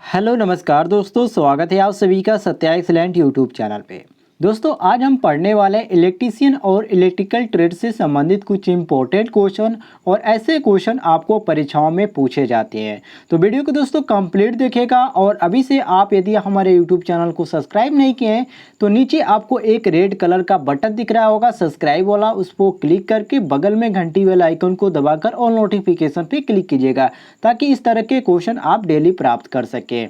Hello नमस्कार दोस्तों, स्वागत है आप सभी का सत्या एक्सीलेंट यूट्यूब चैनल पे। दोस्तों आज हम पढ़ने वाले इलेक्ट्रीशियन और इलेक्ट्रिकल ट्रेड से संबंधित कुछ इंपॉर्टेंट क्वेश्चन और ऐसे क्वेश्चन आपको परीक्षाओं में पूछे जाते हैं। तो वीडियो को दोस्तों कंप्लीट देखिएगा। और अभी से आप यदि हमारे यूट्यूब चैनल को सब्सक्राइब नहीं किए हैं तो नीचे आपको एक रेड कलर का बटन दिख रहा होगा सब्सक्राइब वाला, उस पर क्लिक करके बगल में घंटी वाला आइकन को दबाकर ऑल नोटिफिकेशन पे क्लिक कीजिएगा ताकि इस तरह के क्वेश्चन आप डेली प्राप्त कर सकें।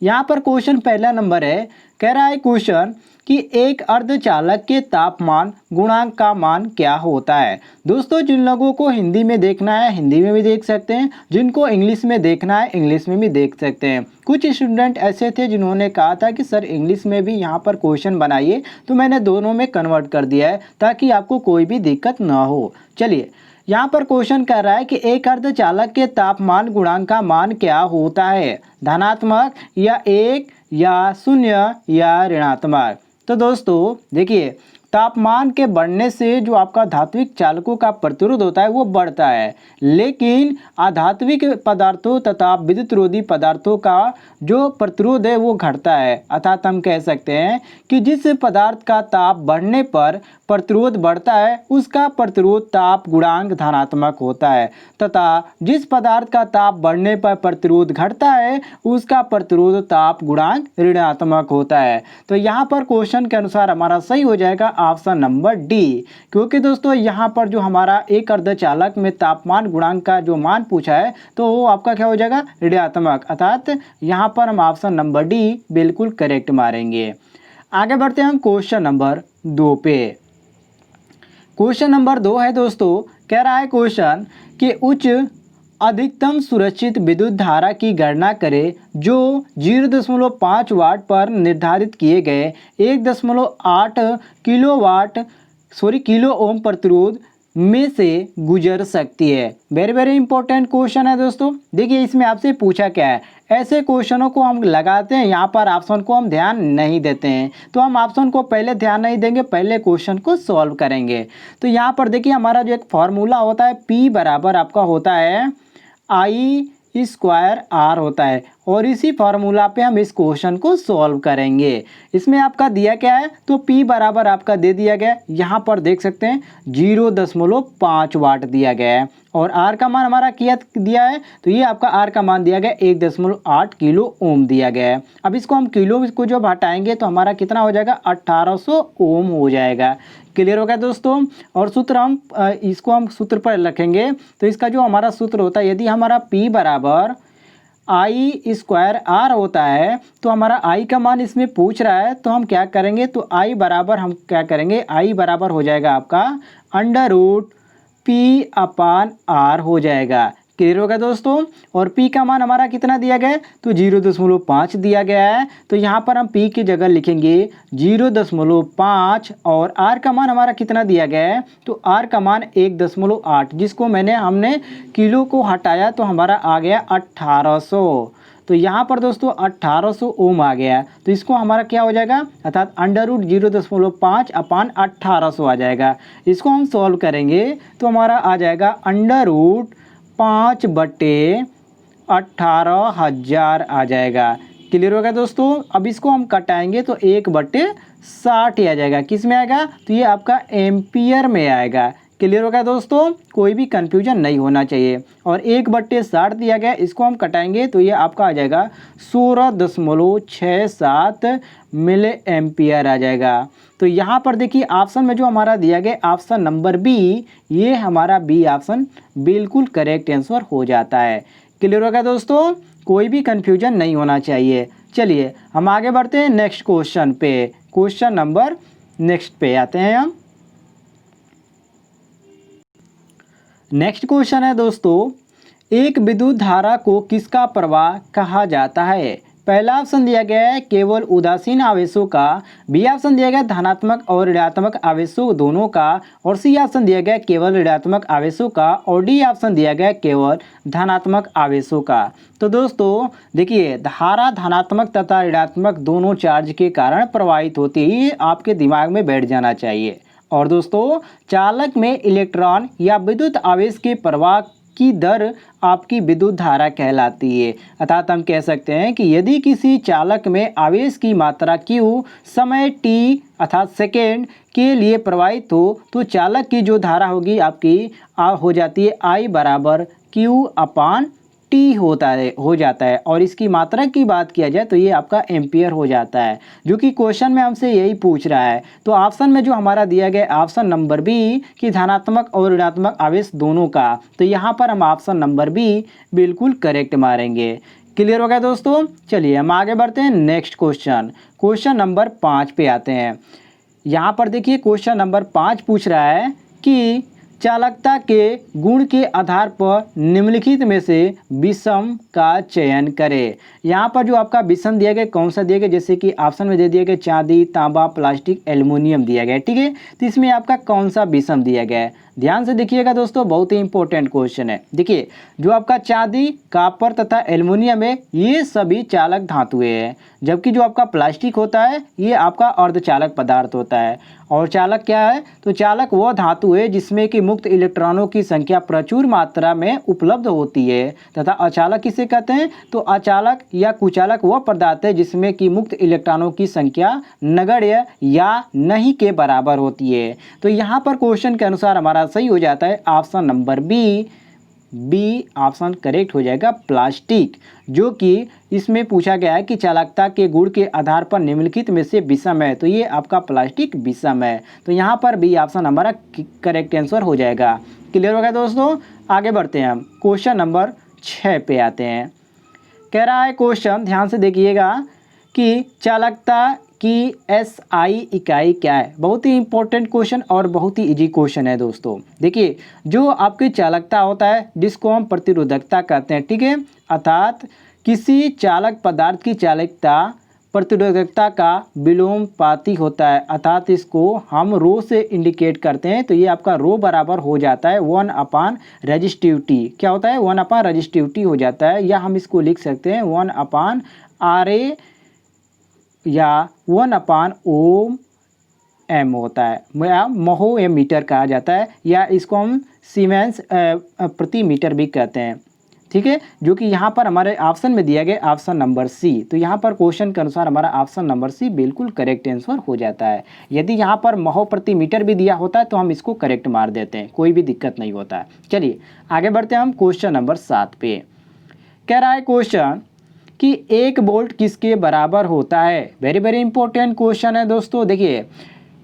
यहाँ पर क्वेश्चन पहला नंबर है, कह रहा है क्वेश्चन कि एक अर्धचालक के तापमान गुणांक का मान क्या होता है। दोस्तों जिन लोगों को हिंदी में देखना है हिंदी में भी देख सकते हैं, जिनको इंग्लिश में देखना है इंग्लिश में भी देख सकते हैं। कुछ स्टूडेंट ऐसे थे जिन्होंने कहा था कि सर इंग्लिश में भी यहाँ पर क्वेश्चन बनाइए, तो मैंने दोनों में कन्वर्ट कर दिया है ताकि आपको कोई भी दिक्कत ना हो। चलिए यहाँ पर क्वेश्चन कर रहा है कि एक अर्धचालक के तापमान गुणांक का मान क्या होता है, धनात्मक या 1 या 0 या ऋणात्मक। तो दोस्तों देखिए, तापमान के बढ़ने से जो आपका धात्विक चालकों का प्रतिरोध होता है वो बढ़ता है, लेकिन अधात्विक पदार्थों तथा विद्युतरोधी पदार्थों का जो प्रतिरोध है वो घटता है। अर्थात हम कह सकते हैं कि जिस पदार्थ का ताप बढ़ने पर प्रतिरोध बढ़ता है उसका प्रतिरोध ताप गुणांक धनात्मक होता है, तथा जिस पदार्थ का ताप बढ़ने पर प्रतिरोध घटता है उसका प्रतिरोध ताप गुणांक ऋणात्मक होता है। तो यहाँ पर क्वेश्चन के अनुसार हमारा सही हो जाएगा ऑप्शन नंबर डी, क्योंकि दोस्तों यहाँ पर जो हमारा एक अर्धचालक में तापमान गुणांक का जो मान पूछा है तो वो आपका क्या हो जाएगा, ऋणात्मक। अर्थात यहाँ पर हम ऑप्शन नंबर डी बिल्कुल करेक्ट मारेंगे। आगे बढ़ते हैं हम क्वेश्चन नंबर 2 पे। क्वेश्चन नंबर 2 है दोस्तों, कह रहा है क्वेश्चन कि उच्च अधिकतम सुरक्षित विद्युत धारा की गणना करें जो 0.5 वाट पर निर्धारित किए गए 1.8 किलो ओम प्रतिरोध में से गुजर सकती है। वेरी वेरी इंपॉर्टेंट क्वेश्चन है दोस्तों। देखिए इसमें आपसे पूछा क्या है, ऐसे क्वेश्चनों को हम लगाते हैं, यहाँ पर ऑप्शन को हम ध्यान नहीं देते हैं, तो हम ऑप्शन को पहले ध्यान नहीं देंगे, पहले क्वेश्चन को सॉल्व करेंगे। तो यहाँ पर देखिए हमारा जो एक फॉर्मूला होता है P बराबर आपका होता है I² होता है, और इसी फार्मूला पे हम इस क्वेश्चन को सॉल्व करेंगे। इसमें आपका दिया क्या है, तो P बराबर आपका दे दिया गया, यहाँ पर देख सकते हैं 0.5 वाट दिया गया है, और R का मान हमारा क्या दिया है, तो ये आपका R का मान दिया गया 1.8 किलो ओम दिया गया है। अब इसको हम किलो को जब हटाएंगे तो हमारा कितना हो जाएगा, 1800 ओम हो जाएगा। क्लियर हो गया दोस्तों। और सूत्र हम इसको हम सूत्र पर रखेंगे, तो इसका जो हमारा सूत्र होता है, यदि हमारा P बराबर I² होता है तो हमारा I का मान इसमें पूछ रहा है, तो हम क्या करेंगे, तो I बराबर हम क्या करेंगे, I बराबर हो जाएगा आपका √P/R हो जाएगा। क्लियर होगा दोस्तों। और P का मान हमारा कितना दिया गया है, तो 0.5 दिया गया है, तो यहाँ पर हम P की जगह लिखेंगे 0.5, और R का मान हमारा कितना दिया गया है, तो R का मान 1.8, जिसको हमने किलो को हटाया तो हमारा आ गया 1800। तो यहाँ पर दोस्तों 1800 ओम आ गया, तो इसको हमारा क्या हो जाएगा, अर्थात √0.5/1800 आ जाएगा। इसको हम सॉल्व करेंगे तो हमारा आ जाएगा √5/18,000 आ जाएगा। क्लियर होगा दोस्तों। अब इसको हम कटाएंगे तो 1/60 ही आ जाएगा। किस में आएगा, तो ये आपका एम्पियर में आएगा। क्लियर होगा दोस्तों, कोई भी कंफ्यूजन नहीं होना चाहिए। और 1/60 दिया गया, इसको हम कटाएंगे तो ये आपका आ जाएगा 16.67 मिली एम्पियर आ जाएगा। तो यहाँ पर देखिए ऑप्शन में जो हमारा दिया गया ऑप्शन नंबर बी, ये हमारा बी ऑप्शन बिल्कुल करेक्ट आंसर हो जाता है। क्लियर होगा दोस्तों, कोई भी कंफ्यूजन नहीं होना चाहिए। चलिए हम आगे बढ़ते हैं नेक्स्ट क्वेश्चन पे। क्वेश्चन नंबर नेक्स्ट पे आते हैं हम। नेक्स्ट क्वेश्चन है दोस्तों, एक विद्युत धारा को किसका प्रवाह कहा जाता है। पहला ऑप्शन दिया गया है केवल उदासीन आवेशों का, बी ऑप्शन दिया गया धनात्मक और ऋणात्मक आवेशों दोनों का, और सी ऑप्शन दिया गया केवल ऋणात्मक आवेशों का, और डी ऑप्शन दिया गया केवल धनात्मक आवेशों का। तो दोस्तों देखिए, धारा धनात्मक तथा ऋणात्मक दोनों चार्ज के कारण प्रवाहित होती है, ये आपके दिमाग में बैठ जाना चाहिए। और दोस्तों चालक में इलेक्ट्रॉन या विद्युत आवेश के प्रवाह की दर आपकी विद्युत धारा कहलाती है। अर्थात हम कह सकते हैं कि यदि किसी चालक में आवेश की मात्रा Q समय t अर्थात सेकेंड के लिए प्रवाहित हो तो चालक की जो धारा होगी आपकी हो जाती है I बराबर Q/T हो जाता है। और इसकी मात्रा की बात किया जाए तो ये आपका एम्पियर हो जाता है, जो कि क्वेश्चन में हमसे यही पूछ रहा है। तो ऑप्शन में जो हमारा दिया गया ऑप्शन नंबर बी कि धनात्मक और ऋणात्मक आवेश दोनों का, तो यहाँ पर हम ऑप्शन नंबर बी बिल्कुल करेक्ट मारेंगे। क्लियर हो गया दोस्तों। चलिए हम आगे बढ़ते हैं नेक्स्ट क्वेश्चन नंबर 5 पे आते हैं। यहाँ पर देखिए क्वेश्चन नंबर 5 पूछ रहा है कि चालकता के गुण के आधार पर निम्नलिखित में से विषम का चयन करें। यहाँ पर जो आपका विषम दिया गया कौन सा दिया गया, जैसे कि ऑप्शन में दे दिया गया चांदी, तांबा, प्लास्टिक, एल्युमिनियम दिया गया, ठीक है। तो इसमें आपका कौन सा विषम दिया गया है, ध्यान से देखिएगा दोस्तों, बहुत ही इंपॉर्टेंट क्वेश्चन है। देखिए जो आपका चांदी, कॉपर तथा एल्युमिनियम है ये सभी चालक धातुएं हैं, जबकि जो आपका प्लास्टिक होता है ये आपका अर्धचालक पदार्थ होता है। और चालक क्या है, तो चालक वह धातु है जिसमें कि मुक्त इलेक्ट्रॉनों की संख्या प्रचुर मात्रा में उपलब्ध होती है, तथा अचालक किसे कहते हैं, तो अचालक या कुचालक वह पदार्थ है जिसमें कि मुक्त इलेक्ट्रॉनों की संख्या नगण्य या नहीं के बराबर होती है। तो यहाँ पर क्वेश्चन के अनुसार हमारा सही हो जाता है option number B option correct हो जाएगा प्लास्टिक, जो कि इसमें पूछा गया है कि चालकता के गुण के आधार पर निम्नलिखित में से विषम है, तो ये आपका प्लास्टिक विषम है। तो यहाँ पर बी ऑप्शन हमारा करेक्ट आंसर हो जाएगा। क्लियर हो गया दोस्तों। आगे बढ़ते हैं हम क्वेश्चन नंबर 6 पे आते हैं। कह रहा है क्वेश्चन, ध्यान से देखिएगा कि चालकता की SI इकाई क्या है। बहुत ही इंपॉर्टेंट क्वेश्चन और बहुत ही इजी क्वेश्चन है दोस्तों। देखिए जो आपकी चालकता होता है जिसको हम प्रतिरोधकता कहते हैं, ठीक है। अर्थात किसी चालक पदार्थ की चालकता प्रतिरोधकता का विलोमानुपाती होता है, अर्थात इसको हम रो से इंडिकेट करते हैं। तो ये आपका रो बराबर हो जाता है 1/रेजिस्टिविटी। क्या होता है, 1/रेजिस्टिविटी हो जाता है, या हम इसको लिख सकते हैं 1/RA या 1/ओम होता है, या महो या मीटर कहा जाता है, या इसको हम सीमेंस प्रति मीटर भी कहते हैं, ठीक है। जो कि यहाँ पर हमारे ऑप्शन में दिया गया ऑप्शन नंबर सी। तो यहाँ पर क्वेश्चन के अनुसार हमारा ऑप्शन नंबर सी बिल्कुल करेक्ट आंसर हो जाता है। यदि यहाँ पर महो प्रति मीटर भी दिया होता है तो हम इसको करेक्ट मार देते हैं, कोई भी दिक्कत नहीं होता है। चलिए आगे बढ़ते हैं हम क्वेश्चन नंबर 7 पे। कह रहा है क्वेश्चन कि 1 वोल्ट किसके बराबर होता है। वेरी वेरी इंपॉर्टेंट क्वेश्चन है दोस्तों। देखिए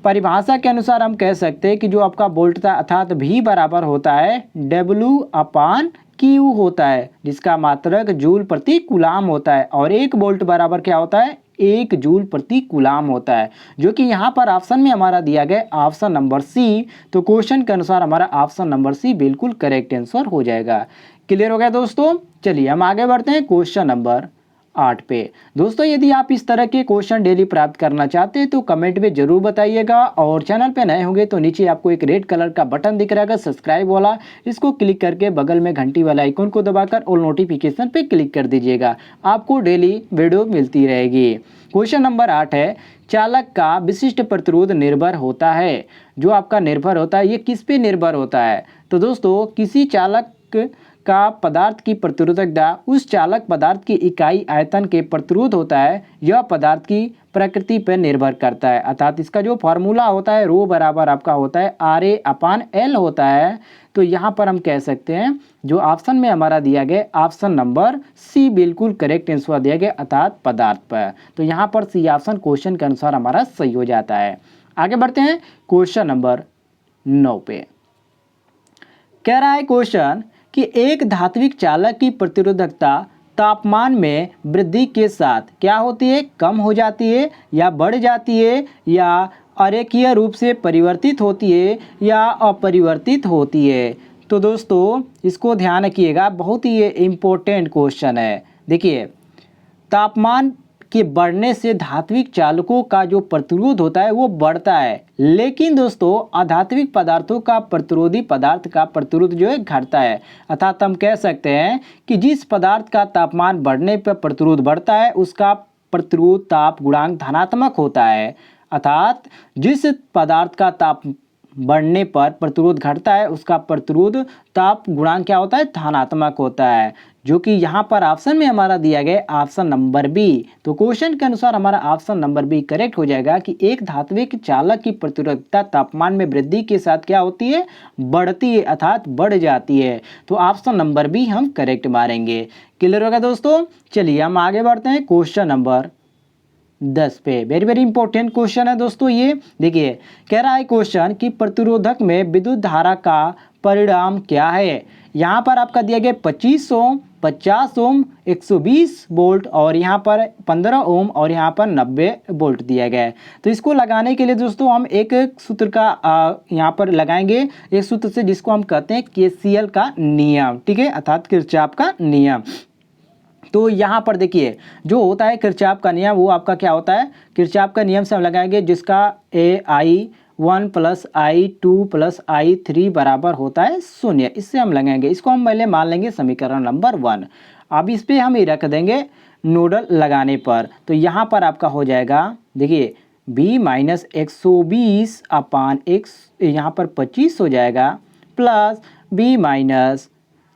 परिभाषा के अनुसार हम कह सकते हैं कि जो आपका वोल्ट था अर्थात V बराबर होता है W/Q होता है, जिसका मात्रक जूल प्रति कूलाम होता है। और 1 वोल्ट बराबर क्या होता है, 1 जूल प्रति कूलाम होता है, जो कि यहाँ पर ऑप्शन में हमारा दिया गया ऑप्शन नंबर सी। तो क्वेश्चन के अनुसार हमारा ऑप्शन नंबर सी बिल्कुल करेक्ट आंसर हो जाएगा। क्लियर हो गया दोस्तों। चलिए हम आगे बढ़ते हैं क्वेश्चन नंबर 8 पे। दोस्तों यदि आप इस तरह के क्वेश्चन डेली प्राप्त करना चाहते हैं तो कमेंट में जरूर बताइएगा, और चैनल पे नए होंगे तो नीचे आपको एक रेड कलर का बटन दिख रहा है सब्सक्राइब वाला, इसको क्लिक करके बगल में घंटी वाला आइकन को दबाकर ऑल नोटिफिकेशन पे क्लिक कर दीजिएगा, आपको डेली वीडियो मिलती रहेगी। क्वेश्चन नंबर 8 है, चालक का विशिष्ट प्रतिरोध निर्भर होता है। जो आपका निर्भर होता है ये किस पे निर्भर होता है, तो दोस्तों किसी चालक का पदार्थ की प्रतिरोधकता उस चालक पदार्थ की इकाई आयतन के प्रतिरोध होता है, यह पदार्थ की प्रकृति पर निर्भर करता है। अर्थात इसका जो फार्मूला होता है रो बराबर आपका होता है RA/L होता है। तो यहाँ पर हम कह सकते हैं जो ऑप्शन में हमारा दिया गया ऑप्शन नंबर सी बिल्कुल करेक्ट आंसर दिया गया, अर्थात पदार्थ पर। तो यहाँ पर सी ऑप्शन क्वेश्चन के अनुसार हमारा सही हो जाता है। आगे बढ़ते हैं क्वेश्चन नंबर 9 पे। कह रहा है क्वेश्चन कि एक धात्विक चालक की प्रतिरोधकता तापमान में वृद्धि के साथ क्या होती है, कम हो जाती है या बढ़ जाती है, या अरेखीय रूप से परिवर्तित होती है या अपरिवर्तित होती है। तो दोस्तों इसको ध्यान रखिएगा, बहुत ही ये इम्पोर्टेंट क्वेश्चन है। देखिए तापमान के बढ़ने से धात्विक चालकों का जो प्रतिरोध होता है वो बढ़ता है, लेकिन दोस्तों अधात्विक पदार्थों का प्रतिरोधी पदार्थ का प्रतिरोध जो है घटता है। अर्थात हम कह सकते हैं कि जिस पदार्थ का तापमान बढ़ने पर प्रतिरोध बढ़ता है उसका प्रतिरोध ताप गुणांक धनात्मक होता है। अर्थात जिस पदार्थ का बढ़ने पर प्रतिरोध घटता है उसका प्रतिरोध ताप गुणांक क्या होता है, धनात्मक होता है, जो कि यहाँ पर ऑप्शन में हमारा दिया गया ऑप्शन नंबर बी। तो क्वेश्चन के अनुसार हमारा ऑप्शन नंबर बी करेक्ट हो जाएगा कि एक धात्विक चालक की प्रतिरोधकता तापमान में वृद्धि के साथ क्या होती है, बढ़ती है अर्थात बढ़ जाती है। तो ऑप्शन नंबर बी हम करेक्ट मारेंगे। क्लियर होगा दोस्तों। चलिए हम आगे बढ़ते हैं क्वेश्चन नंबर 10 पे। वेरी वेरी इंपॉर्टेंट क्वेश्चन है दोस्तों ये। देखिए कह रहा है क्वेश्चन कि प्रतिरोधक में विद्युत धारा का परिणाम क्या है। यहाँ पर आपका दिया गया 25 ओम, 50 ओम, 120 वोल्ट और यहाँ पर 15 ओम और यहाँ पर 90 वोल्ट दिया गया है। तो इसको लगाने के लिए दोस्तों हम एक सूत्र का यहाँ पर लगाएंगे, एक सूत्र से जिसको हम कहते हैं केसीएल का नियम, ठीक है, अर्थात किरचॉफ का नियम। तो यहाँ पर देखिए जो होता है किरचॉफ का नियम वो आपका क्या होता है, किरचॉफ का नियम से हम लगाएंगे जिसका AI1 + I2 + I3 बराबर होता है 0। इससे हम लगाएंगे, इसको हम पहले मान लेंगे समीकरण नंबर 1। अब इस पर हम ही रख देंगे नोडल लगाने पर। तो यहाँ पर आपका हो जाएगा देखिए B - 120/x, यहाँ पर 25 हो जाएगा, प्लस B -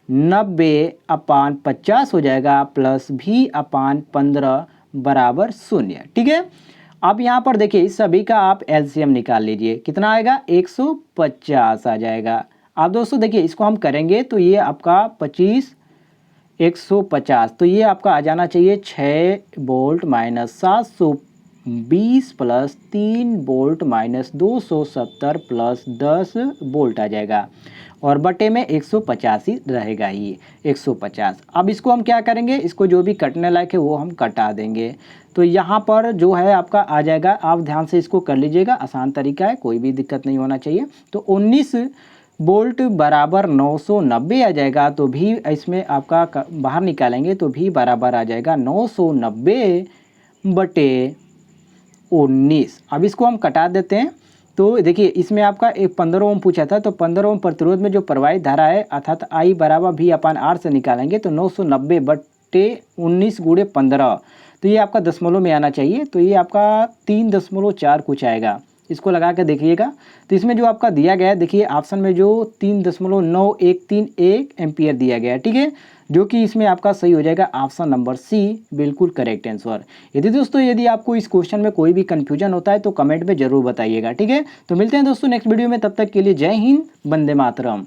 90/50 हो जाएगा, प्लस V/15 बराबर 0, ठीक है। अब यहाँ पर देखिए इस सभी का आप एलसीएम निकाल लीजिए, कितना आएगा 150 आ जाएगा। अब दोस्तों देखिए इसको हम करेंगे तो ये आपका 25 150, तो ये आपका आ जाना चाहिए 6 volt - 720 plus 3 volt - 270 plus 10 volt आ जाएगा, और बटे में 150 ही रहेगा, ये 150। अब इसको हम क्या करेंगे, इसको जो भी कटने लायक है वो हम कटा देंगे। तो यहाँ पर जो है आपका आ जाएगा, आप ध्यान से इसको कर लीजिएगा, आसान तरीका है, कोई भी दिक्कत नहीं होना चाहिए। तो 19 वोल्ट बराबर 990 आ जाएगा। तो भी इसमें आपका बाहर निकालेंगे तो भी बराबर आ जाएगा 990 बटे 19। अब इसको हम कटा देते हैं। तो देखिए इसमें आपका एक 15 ओम पूछा था, तो 15 ओम प्रतिरोध में जो प्रवाहित धारा है अर्थात I बराबर V/R से निकालेंगे तो 990 बटे 19 गुणे 15, तो ये आपका दशमलव में आना चाहिए। तो ये आपका 3.4 कुछ आएगा, इसको लगा के देखिएगा। तो इसमें जो आपका दिया गया है देखिए ऑप्शन में जो 3.9131 एम्पियर दिया गया है, ठीक है, जो कि इसमें आपका सही हो जाएगा ऑप्शन नंबर सी, बिल्कुल करेक्ट आंसर। यदि दोस्तों यदि आपको इस क्वेश्चन में कोई भी कंफ्यूजन होता है तो कमेंट में जरूर बताइएगा, ठीक है। तो मिलते हैं दोस्तों नेक्स्ट वीडियो में, तब तक के लिए जय हिंद, वंदे मातरम।